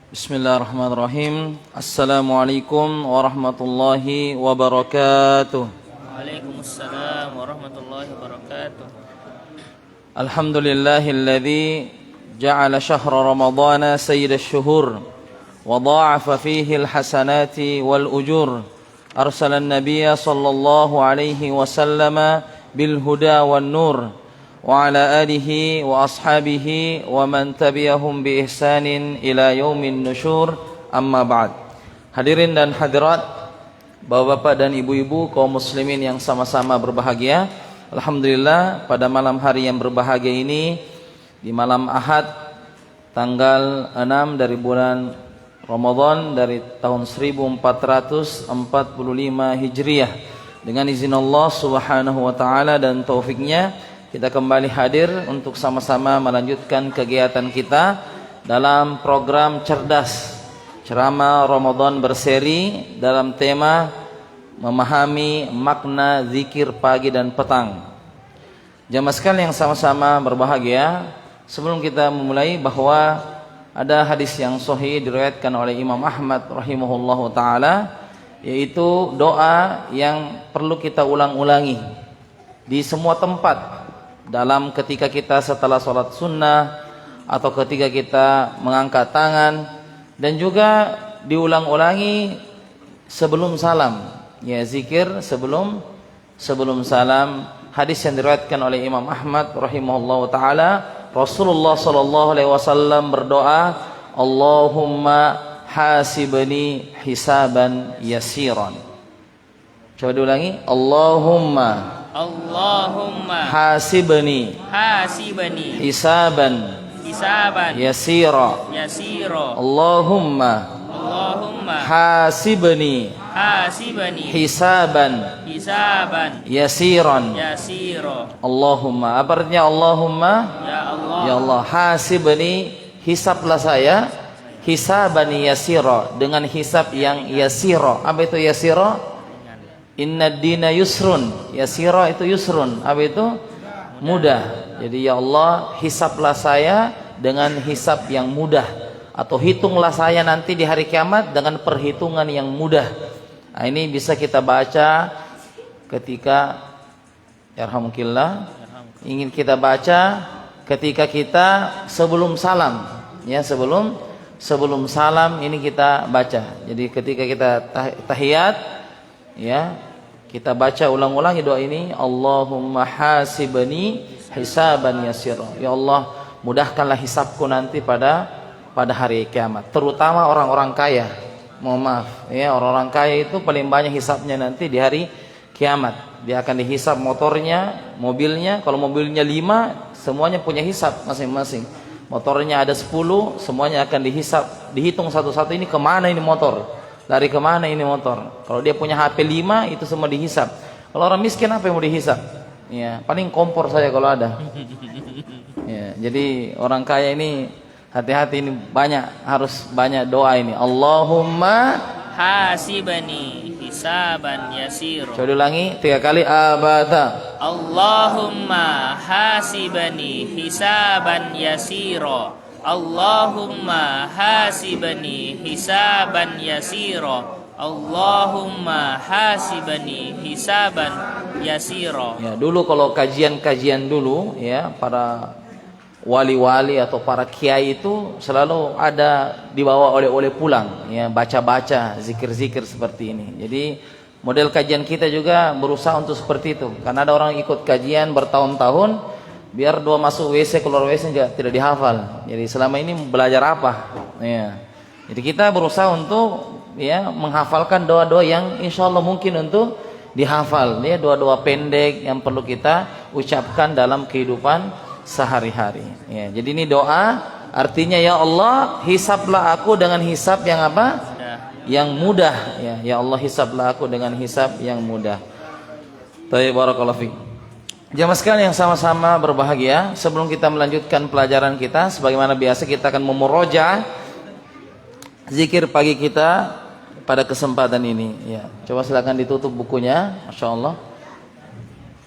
Bismillahirrahmanirrahim. Assalamualaikum warahmatullahi wabarakatuh. Waalaikumsalam warahmatullahi wabarakatuh. Alhamdulillahilladzi ja'ala syahra ramadhana sayyidash syuhur wa dha'afa fihi alhasanati wal ujur. Arsala an-nabiyya sallallahu alaihi wasallama bil huda wan nur wa ala alihi wa ashabihi wa man tabi'ahum bi ihsanin ila yaumin nusyur, amma ba'd. Hadirin dan hadirat, bapak-bapak dan ibu-ibu kaum muslimin yang sama-sama berbahagia, alhamdulillah pada malam hari yang berbahagia ini, di malam Ahad tanggal 6 dari bulan Ramadan dari tahun 1445 Hijriah, dengan izin Allah Subhanahu wa taala dan taufiknya, kita kembali hadir untuk sama-sama melanjutkan kegiatan kita dalam program Cerdas Ceramah Ramadan berseri dalam tema memahami makna zikir pagi dan petang. Jamaah sekalian yang sama-sama berbahagia, sebelum kita memulai bahwa ada hadis yang sahih diriwayatkan oleh Imam Ahmad rahimahullahu taala, yaitu doa yang perlu kita ulang-ulangi di semua tempat, dalam ketika kita setelah sholat sunnah atau ketika kita mengangkat tangan, dan juga diulang-ulangi sebelum salam, ya, zikir sebelum salam. Hadis yang diriwayatkan oleh Imam Ahmad rahimahullahu taala, Rasulullah sallallahu alaihi wasallam berdoa, Allahumma hasibni hisaban yasiran. Coba diulangi, Allahumma hasibni hisaban yasira. Allahumma hasibni hisaban yasiran. Allahumma, apa artinya Allahumma? Ya Allah, hasibni, hisablah saya, hisaban yasira, dengan hisab yang yasira. Apa itu yasira? Inna dina yusrun. Yasira itu yusrun. Apa itu? Mudah. Jadi ya Allah, hisablah saya dengan hisab yang mudah, atau hitunglah saya nanti di hari kiamat dengan perhitungan yang mudah. Nah, ini bisa kita baca ketika, yarhamukillah, ingin kita baca ketika kita sebelum salam, ya, sebelum salam ini kita baca. Jadi ketika kita tahiyat, ya, kita baca ulang-ulang doa ini, Allahumma hasibni hisaban yasira. Ya Allah, mudahkanlah hisabku nanti pada hari kiamat, terutama orang-orang kaya. Mohon maaf, ya, orang-orang kaya itu paling banyak hisabnya nanti di hari kiamat. Dia akan dihisab motornya, mobilnya. Kalau mobilnya 5, semuanya punya hisab masing-masing. Motornya ada 10, semuanya akan dihitung satu-satu, ini kemana ini motor, lari kemana ini motor. Kalau dia punya HP 5, itu semua dihisab. Kalau orang miskin apa yang mau dihisab? Ya, paling kompor saja kalau ada. Ya, jadi orang kaya ini hati-hati, ini harus banyak doa ini. Allahumma Hasibni hisaban yasira. Coba ulangi 3 kali, abada. Allahumma hasibni hisaban yasira. Allahumma hasibni hisaban yasira. Allahumma hasibni hisaban yasira. Ya, dulu kalau kajian-kajian dulu, ya, para wali-wali atau para kiai itu selalu ada dibawa oleh pulang, ya, baca-baca zikir-zikir seperti ini. Jadi model kajian kita juga berusaha untuk seperti itu, karena ada orang ikut kajian bertahun-tahun, biar doa masuk WC keluar WC tidak dihafal. Jadi selama ini belajar apa? Ya. Jadi kita berusaha untuk, ya, menghafalkan doa-doa yang insya Allah mungkin untuk dihafal, ya, doa-doa pendek yang perlu kita ucapkan dalam kehidupan sehari-hari. Ya, jadi ini doa artinya, ya Allah, hisablah aku dengan hisab yang apa? Yang mudah. Ya, ya Allah, hisablah aku dengan hisab yang mudah. Tayyib, barakallahu fiik. Jamaah sekalian yang sama-sama berbahagia, sebelum kita melanjutkan pelajaran kita, sebagaimana biasa kita akan memurojaah zikir pagi kita pada kesempatan ini. Ya, coba silakan ditutup bukunya, masya Allah.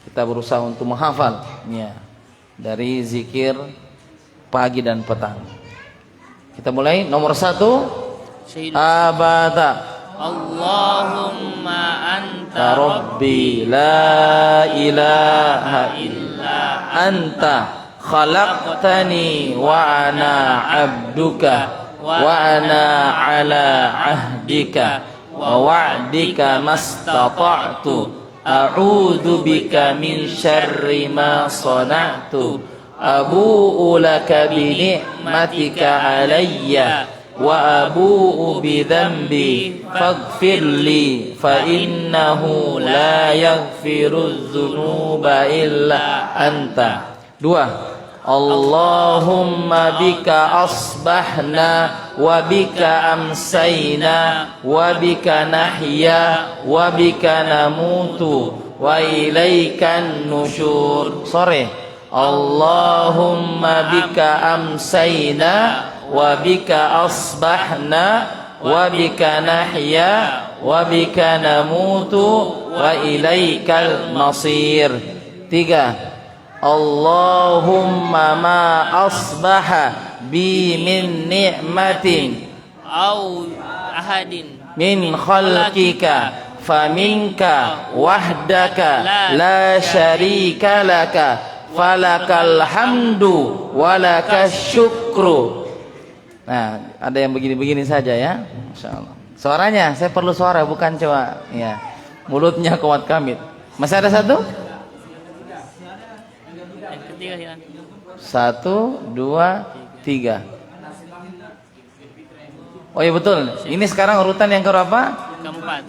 Kita berusaha untuk menghafal, ya, dari zikir pagi dan petang. Kita mulai. Nomor 1, Syahidus. abata Allahumma anta rabbi la ilaha illa anta khalaqtani wa ana abduka wa ana ala ahdika wa wa'dika mastata'tu a'udzu bika min syarri ma sana'tu abu'u laka bi ni'matika alayya wa abu'u bi dhanbi faghfir li fa innahu la yaghfiru dzunuba illa anta. 2, Allahumma bika asbahna wa bika amsayna wa bika nahya wa bika namutu wa ilaikan nusyur. Sore. Allahumma bika amsayna wa bika asbahna wa bika nahya wa bika namutu wa ilaikal masir. 3, Allahumma ma asbaha bi min ni'matin au ahadin min khalqika faminka wahdaka la syarika laka falakal hamdu walakas syukru. Nah, ada yang begini-begini saja ya. Masyaallah. Suaranya, saya perlu suara bukan coba ya. Mulutnya kuat kamit. Masih ada 1? Yang ketiga ya. 1, 2, 3. Oh iya betul. Ini sekarang urutan yang keberapa? Keempat.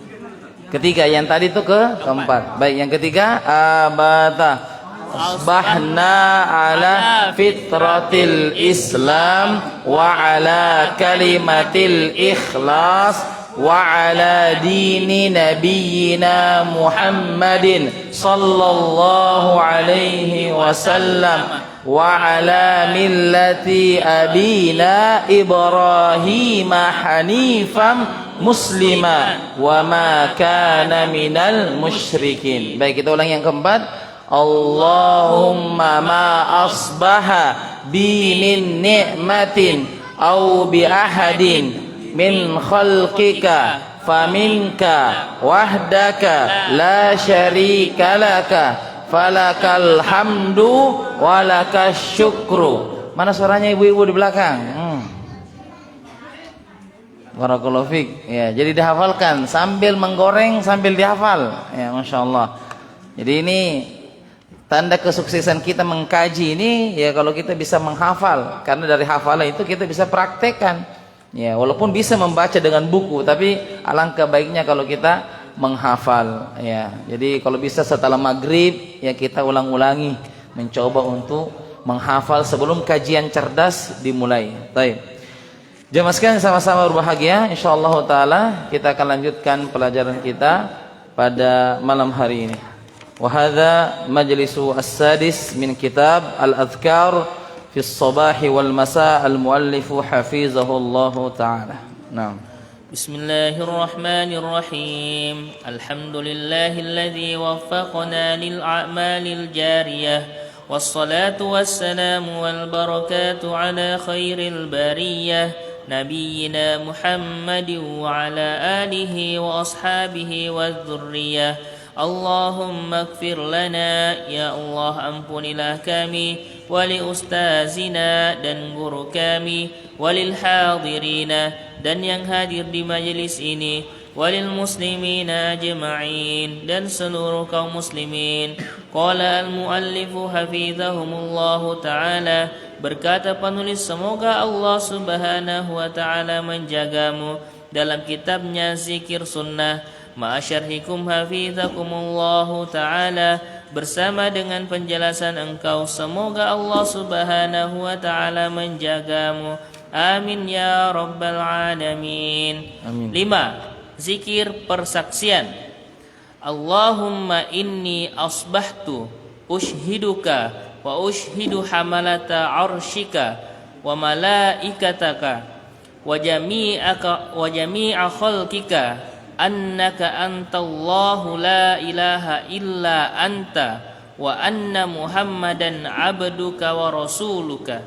Ketiga. Yang tadi itu keempat. Baik, yang ketiga abata asbahna ala fitratil Islam wa ala kalimatil ikhlas wa ala dini nabiyyina Muhammadin sallallahu alaihi wasallam wa ala millati abina Ibrahim hanifam muslima wa ma kana minal musyrikin. Baik, kita ulang yang keempat. Allahumma ma asbaha bi min ni'matin au bi ahadin min khalqika faminka wahdaka la syarika laka falakal hamdu walakas syukru. Mana suaranya ibu-ibu di belakang? Barakallahu fik. Ya, jadi dihafalkan sambil menggoreng sambil dihafal. Ya, Masya Allah. Jadi ini tanda kesuksesan kita mengkaji ini ya kalau kita bisa menghafal, karena dari hafalan itu kita bisa praktekkan. Ya, walaupun bisa membaca dengan buku, tapi alangkah baiknya kalau kita menghafal. Ya, jadi kalau bisa setelah maghrib ya kita ulang-ulangi, mencoba untuk menghafal sebelum kajian cerdas dimulai. Baik. Jemaah sekalian sama-sama berbahagia. Insyaallah taala kita akan lanjutkan pelajaran kita pada malam hari ini. وهذا مجلس السادس من كتاب الأذكار في الصباح والمساء المؤلف حفظه الله تعالى. نعم. بسم الله الرحمن الرحيم. الحمد لله الذي وفقنا للأعمال الجارية والصلاة والسلام والبركات على خير البرية نبينا محمد وعلى آله وأصحابه والذرية. Allahumma ighfir lana, ya Allah ampunilah kami, wali ustazina dan guru kami, walil hadirina dan yang hadir di majelis ini, walil muslimina ajma'in dan seluruh kaum muslimin. Qala al-muallifu hafizahumullahu ta'ala, berkata penulis semoga Allah subhanahu wa ta'ala menjagamu dalam kitabnya Zikir Sunnah, ma'asyarhikum hafizakumullahu ta'ala, bersama dengan penjelasan engkau semoga Allah subhanahu wa ta'ala menjagamu. Amin ya rabbal alamin. Amin. 5. Zikir persaksian. Allahumma inni asbahtu ushiduka wa ushidu hamalata arshika wa malaikataka wa jami'a khalqika annaka antallahu la ilaha illa anta wa anna muhammadan abduka wa rasuluka.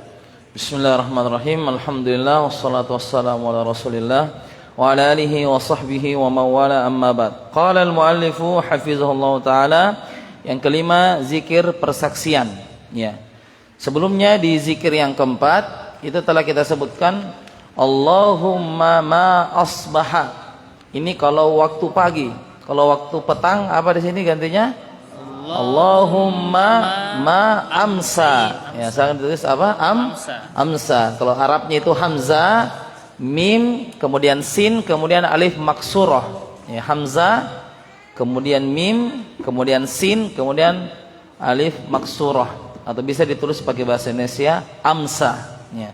Bismillahirrahmanirrahim. Alhamdulillah wassalatu wassalamu ala Rasulillah wa ala alihi wa sahbihi wa mawala amma ba'd. Qala al-muallifu hafizahullah taala, yang kelima zikir persaksian. Ya. Sebelumnya di zikir yang keempat itu telah kita sebutkan Allahumma ma asbaha. Ini kalau waktu pagi. Kalau waktu petang apa di sini gantinya? Allahumma ma amsa. Ya, saya tulis apa? Amsa. Kalau Arabnya itu hamzah, mim, kemudian sin, kemudian alif maksurah. Ya, hamzah, kemudian mim, kemudian sin, kemudian alif maksurah. Atau bisa ditulis pakai bahasa Indonesia amsa. Ya.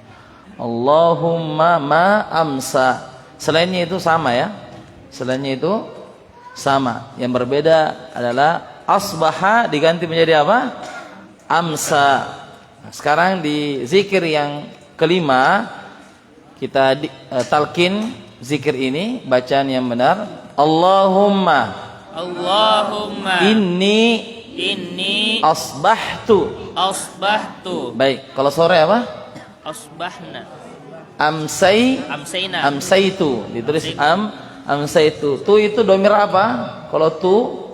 Allahumma ma amsa. Selainnya itu sama ya. Selainnya itu sama. Yang berbeda adalah asbaha diganti menjadi apa? Amsa. Nah, sekarang di zikir yang kelima kita talqin zikir ini, bacaan yang benar. Allahumma inni asbahtu. Baik, kalau sore apa? Asbahna. Amsaitu. Ditulis amsaitu. Tu itu domir apa? Kalau tu,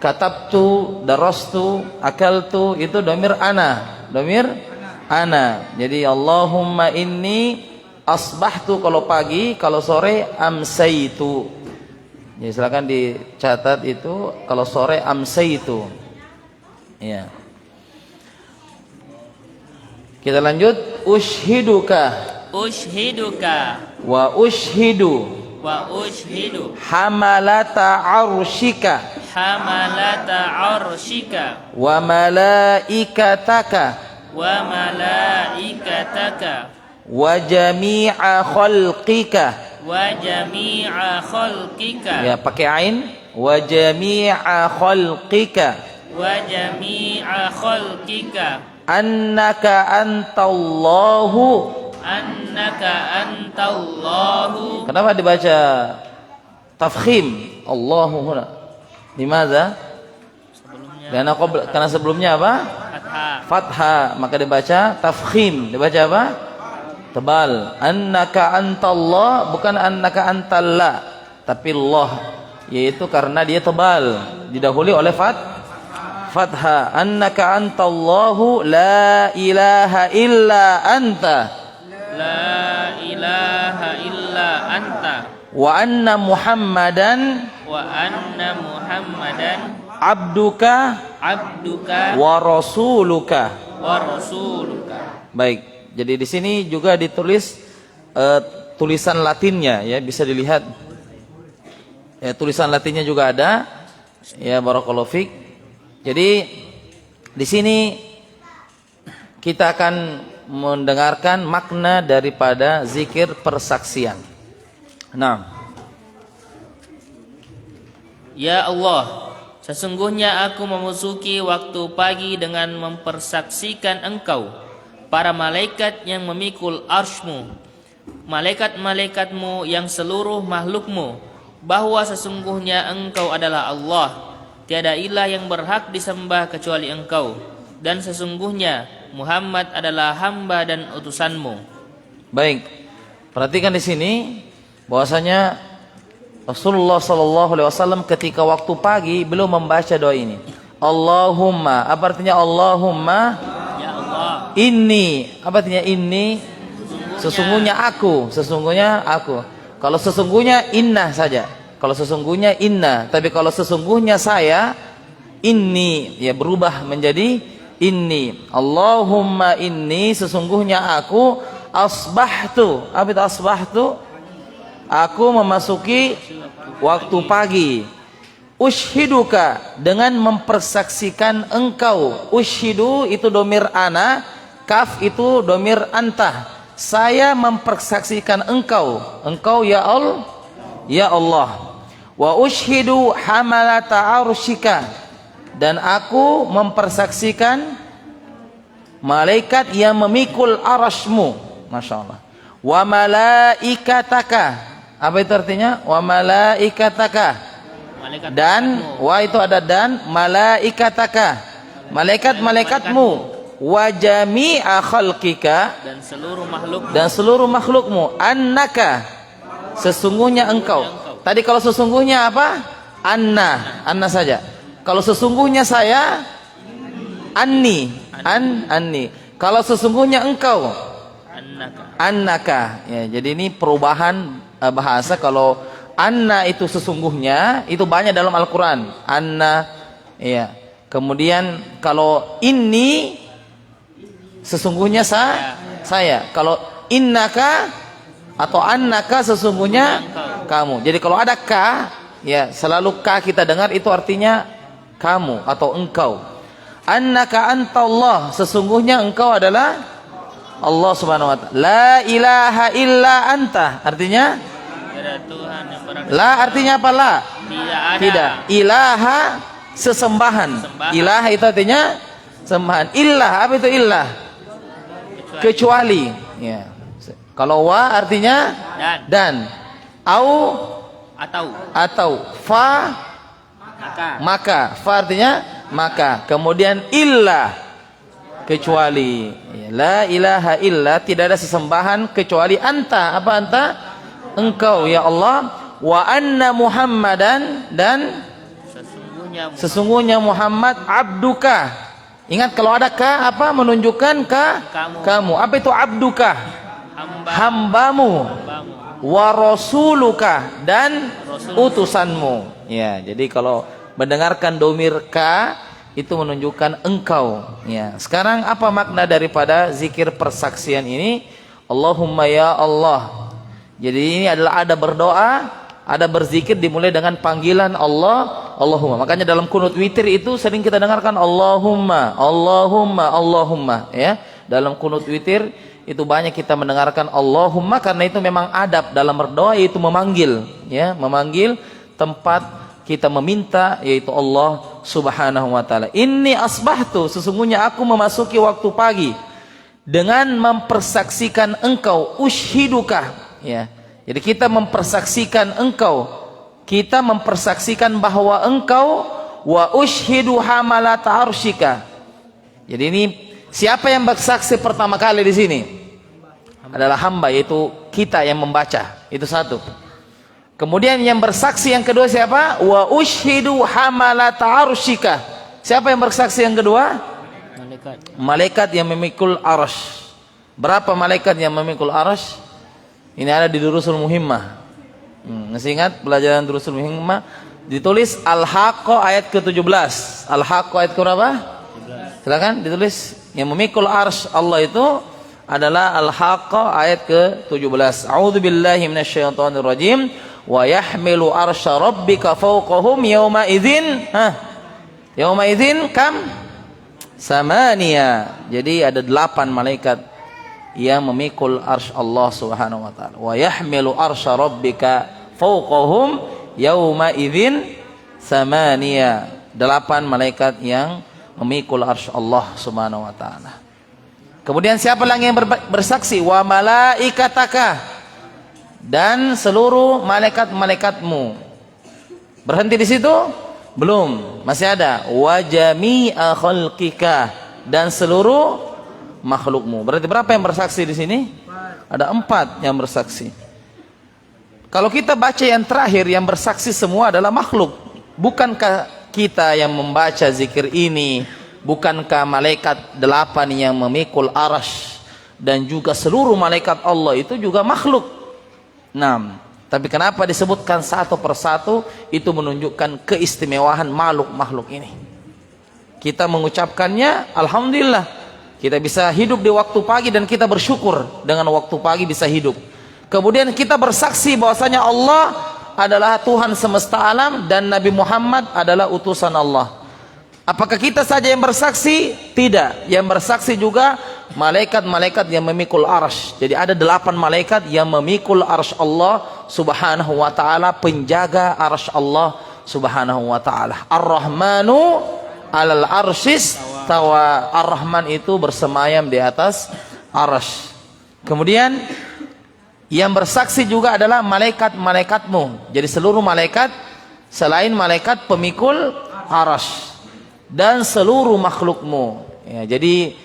katabtu, darastu, akaltu, itu domir ana. Jadi Allahumma inni asbahtu kalau pagi, kalau sore amsaitu. Jadi silakan dicatat itu, kalau sore amsaitu. Ya. Kita lanjut. Ushhiduka wa ushhidu hamalata arshika wa malaikataka wa jami'a khalqika. Ya, pakai ain. Wa jami'a khalqika annaka antallahu. Kenapa dibaca tafkhim Allahu huna? Limadza? Karena sebelumnya apa? Fathah, maka dibaca tafkhim. Dibaca apa? Tebal. Annaka antallah, bukan annaka antalla, tapi Allah, yaitu karena dia tebal, didahului oleh fathah. Annaka antallahu la ilaha illa anta. Wa anna Muhammadan abduka wa rasuluka. Baik. Jadi di sini juga ditulis tulisan Latinnya, ya, bisa dilihat. Ya, tulisan Latinnya juga ada. Ya, barakallahu fik. Jadi di sini kita akan mendengarkan makna daripada zikir persaksian. Nah, ya Allah, sesungguhnya aku memasuki waktu pagi dengan mempersaksikan Engkau, para malaikat yang memikul arsy-Mu, malaikat-malaikatmu yang seluruh makhlukmu, bahwa sesungguhnya Engkau adalah Allah, tiada ilah yang berhak disembah kecuali Engkau, dan sesungguhnya Muhammad adalah hamba dan utusanmu. Baik, perhatikan di sini bahwasanya Rasulullah SAW ketika waktu pagi belum membaca doa ini. Allahumma, apa artinya Allahumma? Ya Allah. Inni, apa artinya inni? Sesungguhnya aku. Kalau sesungguhnya inna saja. Kalau sesungguhnya inna, tapi kalau sesungguhnya saya, inni, ya berubah menjadi inni. Allahumma inni, sesungguhnya aku asbahtu. Apa itu asbahtu? Aku memasuki waktu pagi. Ushhiduka, dengan mempersaksikan engkau. Ushhidu itu domir ana, kaf itu domir anta. Saya mempersaksikan engkau. Engkau ya Allah. Wa ushhidu hamalata arsyika, dan aku mempersaksikan malaikat yang memikul arasmu. Masya Allah. Wa malaikataka, apa itu artinya? Wa malaikataka, dan wa itu ada dan, malaikataka, malaikat-malaikatmu. wa jami'a khalqika, dan seluruh makhlukmu, annaka, sesungguhnya engkau. Tadi kalau sesungguhnya apa? Anna saja. Kalau sesungguhnya saya, anni. Kalau sesungguhnya engkau, annaka. Ya, jadi ini perubahan bahasa. Kalau anna itu sesungguhnya, itu banyak dalam Al-Quran. Anna, ya. Kemudian kalau inni, sesungguhnya saya. Kalau innaka atau annaka, sesungguhnya kamu. Jadi kalau ada ka, ya selalu ka kita dengar itu artinya kamu atau engkau. Annaka antallah, sesungguhnya engkau adalah Allah Subhanahu wa taala. La ilaha illa anta, artinya la artinya apa? La tidak. Ilaha sesembahan. Ilaha itu artinya sembahan. Illah, apa itu illah? Kecuali. Ya. Kalau wa artinya dan. Atau fa maka. Fa artinya maka. Kemudian illa, kecuali. La ilaha illa, tidak ada sesembahan kecuali anta. Apa anta? Engkau ya Allah. Wa anna Muhammadan, dan sesungguhnya Muhammad abduka. Ingat kalau ada ka apa menunjukkan kamu. Apa itu abduka? Hambamu. Wa rasuluka, dan utusanmu. Ya, jadi kalau mendengarkan domir ka itu menunjukkan engkau. Ya. Sekarang apa makna daripada zikir persaksian ini? Allahumma ya Allah. Jadi ini adalah ada berdoa, ada berzikir dimulai dengan panggilan Allah, Allahumma. Makanya dalam kunut witir itu sering kita dengarkan Allahumma, Allahumma, Allahumma. Ya, dalam kunut witir itu banyak kita mendengarkan Allahumma, karena itu memang adab dalam berdoa, yaitu memanggil, ya, memanggil tempat kita meminta, yaitu Allah Subhanahu wa taala. Inni asbahtu, sesungguhnya aku memasuki waktu pagi dengan mempersaksikan engkau, ushiduka, ya. Jadi kita mempersaksikan engkau, kita mempersaksikan bahwa engkau, wa ushidu hamalat arsyika. Jadi ini siapa yang bersaksi pertama kali di sini? Adalah hamba, yaitu kita yang membaca. Itu satu. Kemudian yang bersaksi yang kedua siapa? Wa ushidu hamalat arsyika. Siapa yang bersaksi yang kedua? Malaikat yang memikul arsy. Berapa malaikat yang memikul arsy? Ini ada di Durusul Muhimmah. Masih ingat pelajaran Durusul Muhimmah? Ditulis Al-Haqqah ayat ke-17. Al-Haqqah ayat ke berapa? Silakan ditulis. Yang memikul arsy Allah itu adalah Al-Haqqah ayat ke-17. A'udzu billahi minasyaitonir rajim. Wa yahmilu arsya rabbika fawqahum yawma idzin. Yawma idzin kam? Samania. Jadi ada 8 malaikat yang memikul arsy Allah Subhanahu wa taala. Wa yahmilu arsya rabbika fawqahum yawma idzin samania. 8 malaikat yang memikul arsy Allah Subhanahu wa taala. Kemudian siapa lagi yang bersaksi? Wa malaikataka, dan seluruh malaikat-malaikatmu. Berhenti di situ? Belum, masih ada. Wa jami'a khalqika, dan seluruh makhlukmu. Berarti berapa yang bersaksi di sini? Ada 4 yang bersaksi. Kalau kita baca yang terakhir, yang bersaksi semua adalah makhluk. Bukankah kita yang membaca zikir ini? Bukankah malaikat 8 yang memikul arsy dan juga seluruh malaikat Allah itu juga makhluk? Nah, tapi kenapa disebutkan satu persatu? Itu menunjukkan keistimewaan makhluk-makhluk ini. Kita mengucapkannya, alhamdulillah, kita bisa hidup di waktu pagi dan kita bersyukur dengan waktu pagi bisa hidup. Kemudian kita bersaksi bahwasanya Allah adalah Tuhan semesta alam dan Nabi Muhammad adalah utusan Allah. Apakah kita saja yang bersaksi? Tidak. Yang bersaksi juga malaikat-malaikat yang memikul arsy. Jadi ada 8 malaikat yang memikul arsy Allah Subhanahu wa taala, penjaga arsy Allah Subhanahu wa taala. Ar-Rahmanu 'alal arsyis tawa. Ar-Rahman itu bersemayam di atas arsy. Kemudian yang bersaksi juga adalah malaikat-malaikatmu. Jadi seluruh malaikat selain malaikat pemikul arsy dan seluruh makhlukmu. Ya, jadi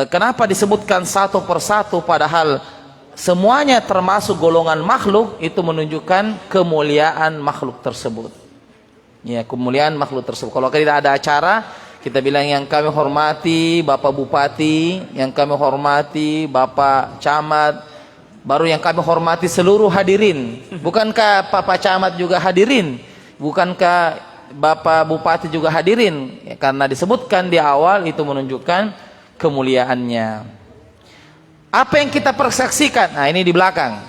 kenapa disebutkan satu persatu padahal semuanya termasuk golongan makhluk, itu menunjukkan kemuliaan makhluk tersebut. Ya, kemuliaan makhluk tersebut. Kalau tidak ada acara, kita bilang yang kami hormati Bapak Bupati, yang kami hormati Bapak Camat, baru yang kami hormati seluruh hadirin. Bukankah Bapak Camat juga hadirin? Bukankah Bapak Bupati juga hadirin? Ya, karena disebutkan di awal, itu menunjukkan kemuliaannya. Apa yang kita persaksikan? Nah, ini di belakang,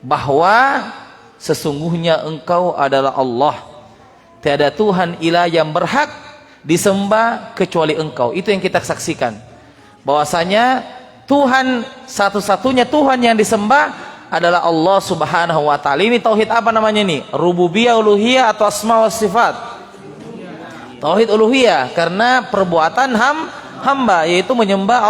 bahwa sesungguhnya engkau adalah Allah, tiada Tuhan ilah yang berhak disembah kecuali engkau. Itu yang kita saksikan, bahwasanya Tuhan, satu-satunya Tuhan yang disembah adalah Allah Subhanahu wa taala. Ini tauhid apa namanya ini? Rububiyah, uluhiyah, atau asma wa sifat? Tauhid uluhiyah, karena perbuatan hamba, yaitu menyembah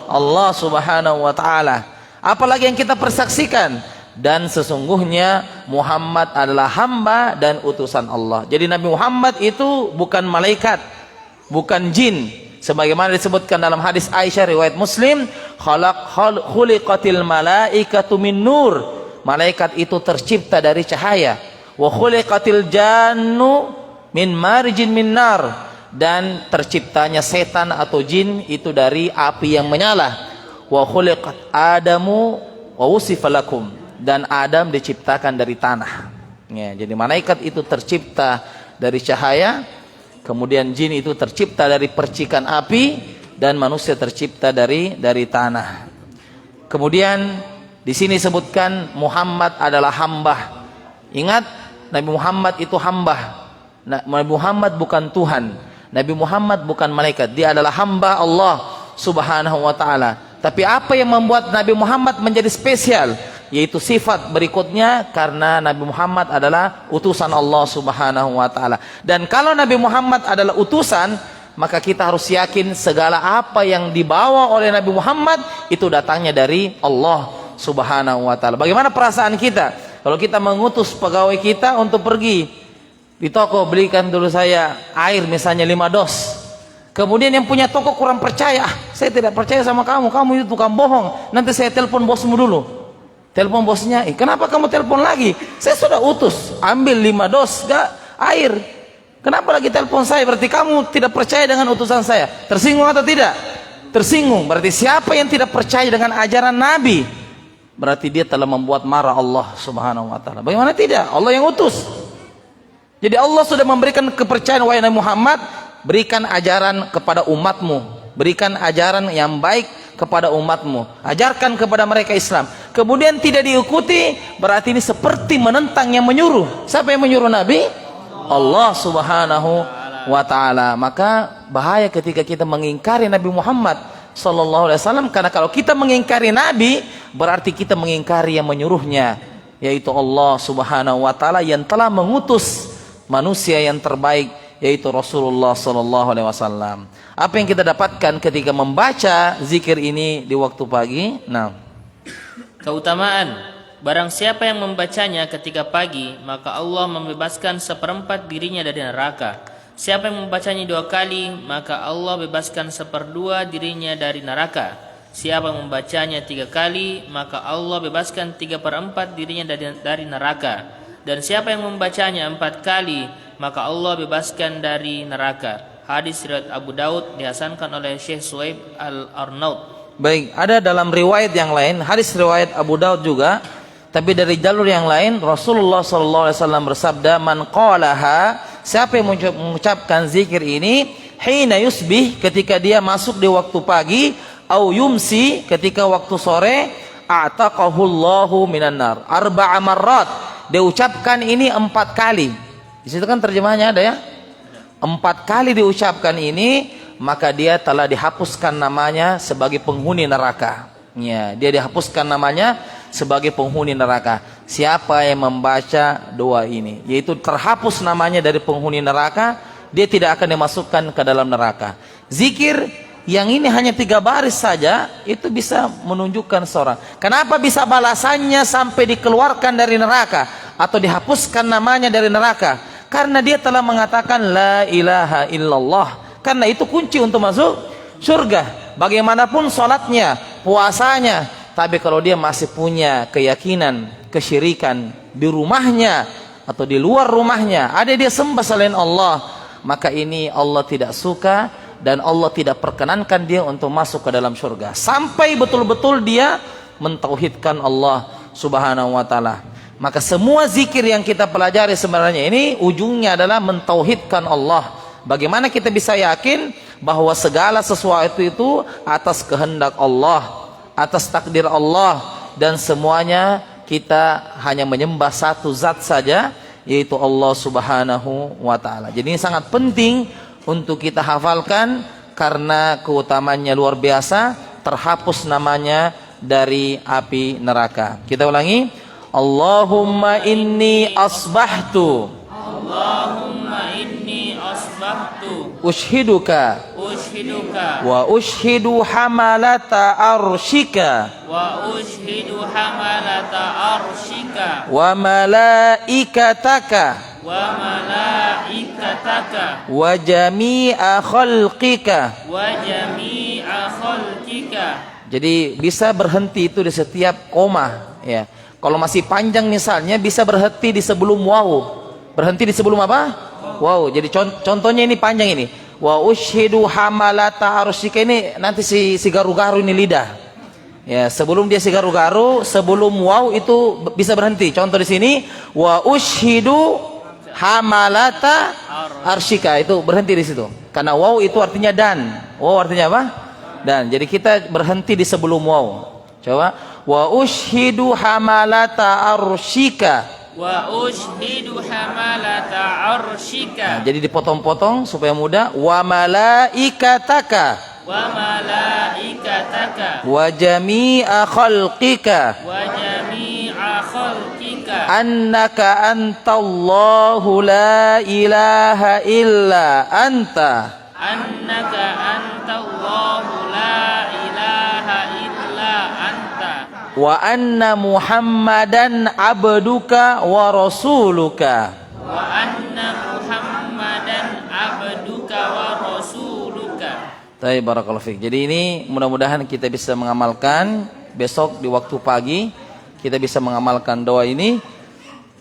Allah Subhanahu wa taala. Apalagi yang kita persaksikan, dan sesungguhnya Muhammad adalah hamba dan utusan Allah. Jadi Nabi Muhammad itu bukan malaikat, bukan jin, sebagaimana disebutkan dalam hadis Aisyah riwayat Muslim, khuliqatil malaikatu min nur, malaikat itu tercipta dari cahaya, wa khuliqatil jannu min marijin min nar, dan terciptanya setan atau jin itu dari api yang menyala. Wa khuliqat Adamu wa wusifa lakum, dan Adam diciptakan dari tanah. Ya, jadi malaikat itu tercipta dari cahaya, kemudian jin itu tercipta dari percikan api, dan manusia tercipta dari tanah. Kemudian di sini sebutkan Muhammad adalah hamba. Ingat, Nabi Muhammad itu hamba. Nabi Muhammad bukan Tuhan. Nabi Muhammad bukan malaikat, dia adalah hamba Allah Subhanahu wa taala. Tapi apa yang membuat Nabi Muhammad menjadi spesial? Yaitu sifat berikutnya, karena Nabi Muhammad adalah utusan Allah Subhanahu wa taala. Dan kalau Nabi Muhammad adalah utusan, maka kita harus yakin segala apa yang dibawa oleh Nabi Muhammad itu datangnya dari Allah Subhanahu wa taala. Bagaimana perasaan kita kalau kita mengutus pegawai kita untuk pergi di toko, belikan dulu saya air misalnya 5 dos. Kemudian yang punya toko kurang percaya, saya tidak percaya sama kamu, kamu itu tukang bohong, nanti saya telepon bosmu dulu. Telepon bosnya, kenapa kamu telepon lagi? Saya sudah utus, ambil 5 dos air, kenapa lagi telepon saya? Berarti kamu tidak percaya dengan utusan saya. Tersinggung atau tidak? Tersinggung. Berarti siapa yang tidak percaya dengan ajaran Nabi, berarti dia telah membuat marah Allah Subhanahu wa taala. Bagaimana tidak? Allah yang utus. Jadi Allah sudah memberikan kepercayaan, wahai Nabi Muhammad, berikan ajaran kepada umatmu, berikan ajaran yang baik kepada umatmu, ajarkan kepada mereka Islam. Kemudian tidak diikuti, berarti ini seperti menentang yang menyuruh. Siapa yang menyuruh Nabi? Allah Subhanahu wa taala. Maka bahaya ketika kita mengingkari Nabi Muhammad sallallahu alaihi wasallam, karena kalau kita mengingkari Nabi, berarti kita mengingkari yang menyuruhnya, yaitu Allah Subhanahu wa taala yang telah mengutus manusia yang terbaik, yaitu Rasulullah sallallahu alaihi wasallam. Apa yang kita dapatkan ketika membaca zikir ini di waktu pagi? Nah, keutamaan: barang siapa yang membacanya ketika pagi, maka Allah membebaskan 1/4 dirinya dari neraka. Siapa yang membacanya 2 kali, maka Allah bebaskan 1/2 dirinya dari neraka. Siapa yang membacanya 3 kali, maka Allah bebaskan 3/4 dirinya dari neraka. Dan siapa yang membacanya 4 kali, maka Allah bebaskan dari neraka. Hadis riwayat Abu Daud, dihasankan oleh Syekh Suhaib Al-Arnaud. Baik, ada dalam riwayat yang lain, hadis riwayat Abu Daud juga, tapi dari jalur yang lain, Rasulullah sallallahu alaihi wasallam bersabda, "Man qalaha", siapa yang mengucapkan zikir ini, hina yusbih, ketika dia masuk di waktu pagi, au yumsi, ketika waktu sore, a'taqahullahu minan nar arba'a marrat. Dia ucapkan ini 4 kali. Di situ kan terjemahnya ada ya. 4 kali diucapkan ini, maka dia telah dihapuskan namanya sebagai penghuni neraka. Ya, dia dihapuskan namanya sebagai penghuni neraka. Siapa yang membaca doa ini, yaitu terhapus namanya dari penghuni neraka, dia tidak akan dimasukkan ke dalam neraka. Zikir yang ini hanya 3 baris saja, itu bisa menunjukkan seorang. Kenapa bisa balasannya sampai dikeluarkan dari neraka atau dihapuskan namanya dari neraka? Karena dia telah mengatakan la ilaha illallah. Karena itu kunci untuk masuk surga. bagaimanapun sholatnya, puasanya, tapi kalau dia masih punya keyakinan kesyirikan di rumahnya atau di luar rumahnya, ada dia sembah selain Allah, maka ini Allah tidak suka dan Allah tidak perkenankan dia untuk masuk ke dalam surga sampai betul-betul dia mentauhidkan Allah Subhanahu wa taala. Maka semua zikir yang kita pelajari sebenarnya ini ujungnya adalah mentauhidkan Allah. Bagaimana kita bisa yakin bahwa segala sesuatu itu atas kehendak Allah, atas takdir Allah, dan semuanya kita hanya menyembah satu zat saja, yaitu Allah Subhanahu wa taala. Jadi ini sangat penting untuk kita hafalkan karena keutamaannya luar biasa, terhapus namanya dari api neraka. Kita ulangi. Allahumma inni asbahtu, Allahumma inni asbahtu ushiduka wa ushidu hamalata arshika wa ushhidu hamalata arshika wa malaikataka wa malaikataka wa jami'a khalqika. wa jami'a khalqika. Jadi bisa berhenti itu di setiap koma, ya. Kalau masih panjang misalnya bisa berhenti di sebelum waw. Berhenti di sebelum apa? Waw. Jadi contohnya ini panjang ini. Wa ushidu hamalata arsyika, ini nanti si garu-garu ini lidah. Ya, sebelum dia si garu-garu, sebelum waw itu bisa berhenti. Contoh di sini wa ushidu hamalata arsyika, itu berhenti di situ. Karena waw itu artinya dan. Waw artinya apa? Dan. Jadi kita berhenti di sebelum waw. Coba wa ushidu hamalata arsyika Wa ushhidu hamalata arshika. Nah, jadi dipotong-potong supaya mudah. Wa malaikataka Wa malaikataka wa jami'a khalqika wa jami'a khalqika annaka antallahu la ilaha illa anta annaka antallahu la ilaha illa anta wa anna muhammadan abduka wa rasuluka. wa anna muhammadan abduka wa rasuluka. Baik, barakallahu fiik. Jadi ini mudah-mudahan kita bisa mengamalkan besok di waktu pagi, kita bisa mengamalkan doa ini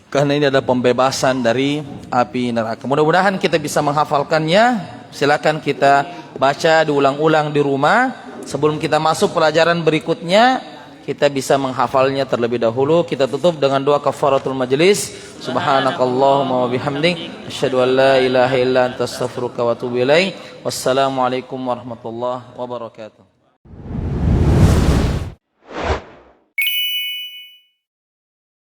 karena ini adalah pembebasan dari api neraka. Mudah-mudahan kita bisa menghafalkannya. Silakan kita baca diulang-ulang di rumah. Sebelum kita masuk pelajaran berikutnya, kita bisa menghafalnya terlebih dahulu. Kita tutup dengan doa kafaratul majlis. Subhanakallahumma wa bihamdik asyhadu an la ilaha illa anta astaghfiruka wa atubu ilaik. Wassalamualaikum warahmatullahi wabarakatuh.